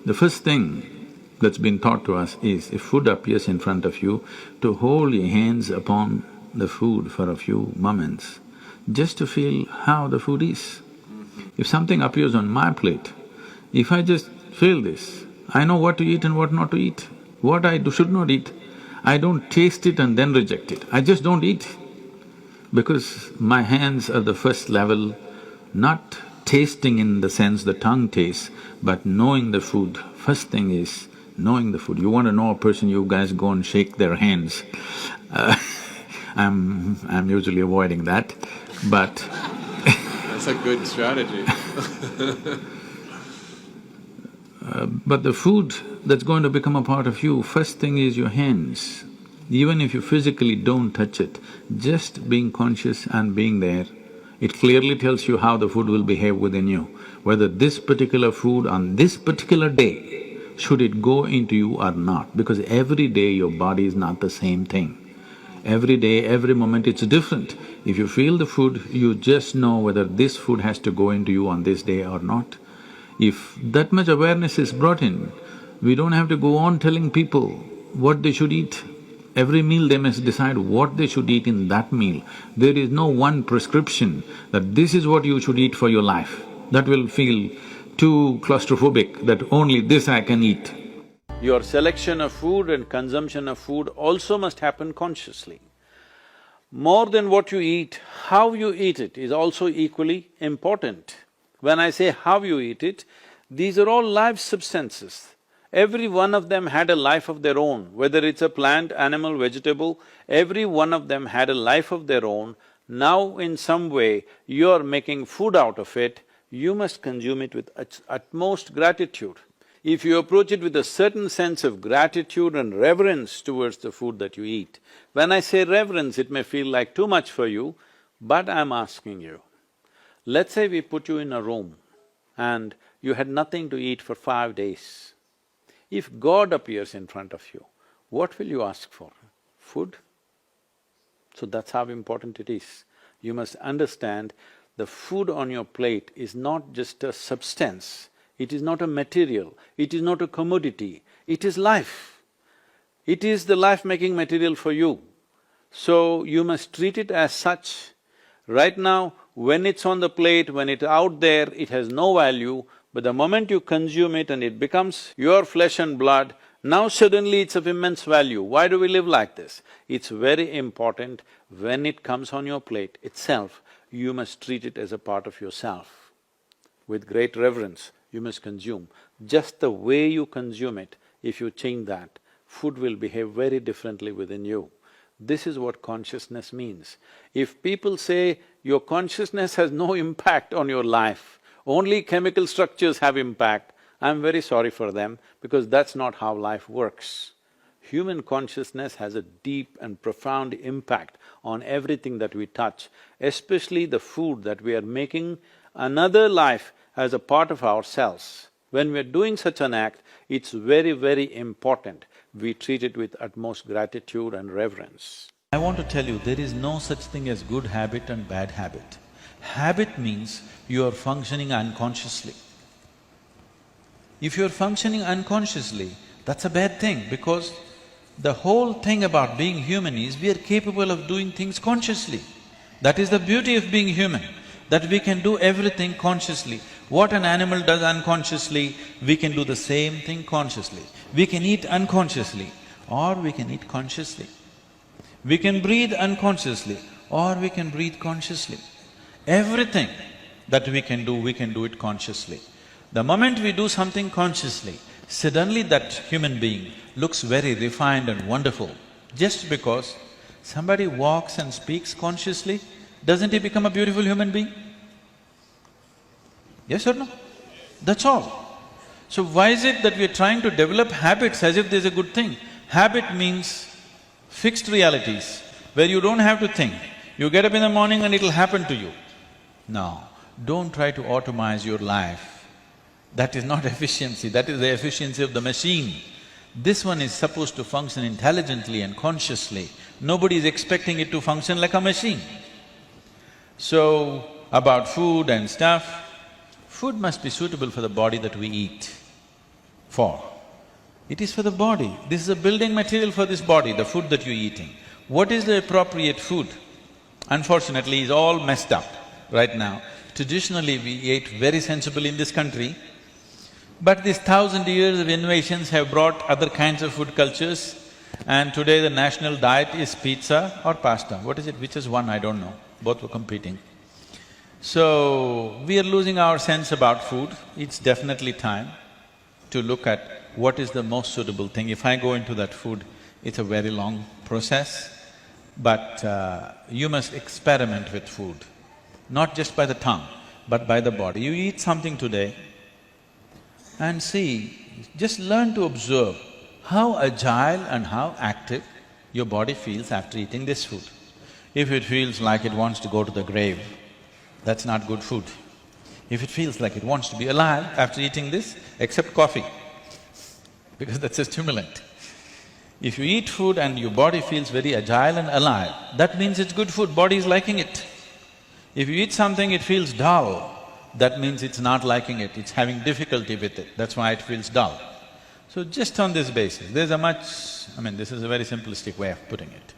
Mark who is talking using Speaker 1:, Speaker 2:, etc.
Speaker 1: the first thing that's been taught to us is, if food appears in front of you, to hold your hands upon the food for a few moments, just to feel how the food is. If something appears on my plate, if I just feel this, I know what to eat and what not to eat, what I should not eat. I don't taste it and then reject it, I just don't eat. Because my hands are the first level, not tasting in the sense the tongue tastes, but knowing the food. First thing is knowing the food. You want to know a person, you guys go and shake their hands. I'm usually avoiding that, but
Speaker 2: that's a good strategy.
Speaker 1: But the food that's going to become a part of you, first thing is your hands. Even if you physically don't touch it, just being conscious and being there, it clearly tells you how the food will behave within you. Whether this particular food on this particular day, should it go into you or not, because every day your body is not the same thing. Every day, every moment it's different. If you feel the food, you just know whether this food has to go into you on this day or not. If that much awareness is brought in, we don't have to go on telling people what they should eat. Every meal they must decide what they should eat in that meal. There is no one prescription that this is what you should eat for your life. That will feel too claustrophobic, that only this I can eat.
Speaker 3: Your selection of food and consumption of food also must happen consciously. More than what you eat, how you eat it is also equally important. When I say how you eat it, these are all live substances. Every one of them had a life of their own, whether it's a plant, animal, vegetable, every one of them had a life of their own. Now in some way you're making food out of it, you must consume it with utmost gratitude. If you approach it with a certain sense of gratitude and reverence towards the food that you eat, when I say reverence, it may feel like too much for you, but I'm asking you, let's say we put you in a room and you had nothing to eat for 5 days. If God appears in front of you, what will you ask for? Food? So that's how important it is. You must understand the food on your plate is not just a substance, it is not a material, it is not a commodity, it is life. It is the life-making material for you. So you must treat it as such. Right now, when it's on the plate, when it's out there, it has no value, but the moment you consume it and it becomes your flesh and blood, now suddenly it's of immense value. Why do we live like this? It's very important, when it comes on your plate itself, you must treat it as a part of yourself. With great reverence, you must consume. Just the way you consume it, if you change that, food will behave very differently within you. This is what consciousness means. If people say your consciousness has no impact on your life, only chemical structures have impact, I'm very sorry for them, because that's not how life works. Human consciousness has a deep and profound impact on everything that we touch, especially the food that we are making another life as a part of ourselves. When we're doing such an act, it's very, very important we treat it with utmost gratitude and reverence.
Speaker 1: I want to tell you, there is no such thing as good habit and bad habit. Habit means you are functioning unconsciously. If you're functioning unconsciously, that's a bad thing, because the whole thing about being human is we are capable of doing things consciously. That is the beauty of being human, that we can do everything consciously. What an animal does unconsciously, we can do the same thing consciously. We can eat unconsciously, or we can eat consciously. We can breathe unconsciously, or we can breathe consciously. Everything that we can do it consciously. The moment we do something consciously, suddenly that human being looks very refined and wonderful. Just because somebody walks and speaks consciously, doesn't he become a beautiful human being? Yes or no? That's all. So why is it that we are trying to develop habits as if there's a good thing? Habit means fixed realities, where you don't have to think. You get up in the morning and it'll happen to you. No, don't try to automize your life. That is not efficiency, that is the efficiency of the machine. This one is supposed to function intelligently and consciously. Nobody is expecting it to function like a machine. So, about food and stuff, food must be suitable for the body that we eat. for? It is for the body. This is a building material for this body, the food that you're eating. What is the appropriate food? Unfortunately, it's all messed up right now. Traditionally, we ate very sensibly in this country, but these 1,000 years of innovations have brought other kinds of food cultures, and today the national diet is pizza or pasta. What is it? Which is one? I don't know. Both were competing. So, we are losing our sense about food. It's definitely time to look at what is the most suitable thing. If I go into that food, it's a very long process, but you must experiment with food, not just by the tongue, but by the body. You eat something today and see, just learn to observe how agile and how active your body feels after eating this food. If it feels like it wants to go to the grave, that's not good food. If it feels like it wants to be alive after eating this, except coffee, because that's a stimulant. If you eat food and your body feels very agile and alive, that means it's good food, body is liking it. If you eat something, it feels dull, that means it's not liking it, it's having difficulty with it, that's why it feels dull. So just on this basis, there's a much… this is a very simplistic way of putting it.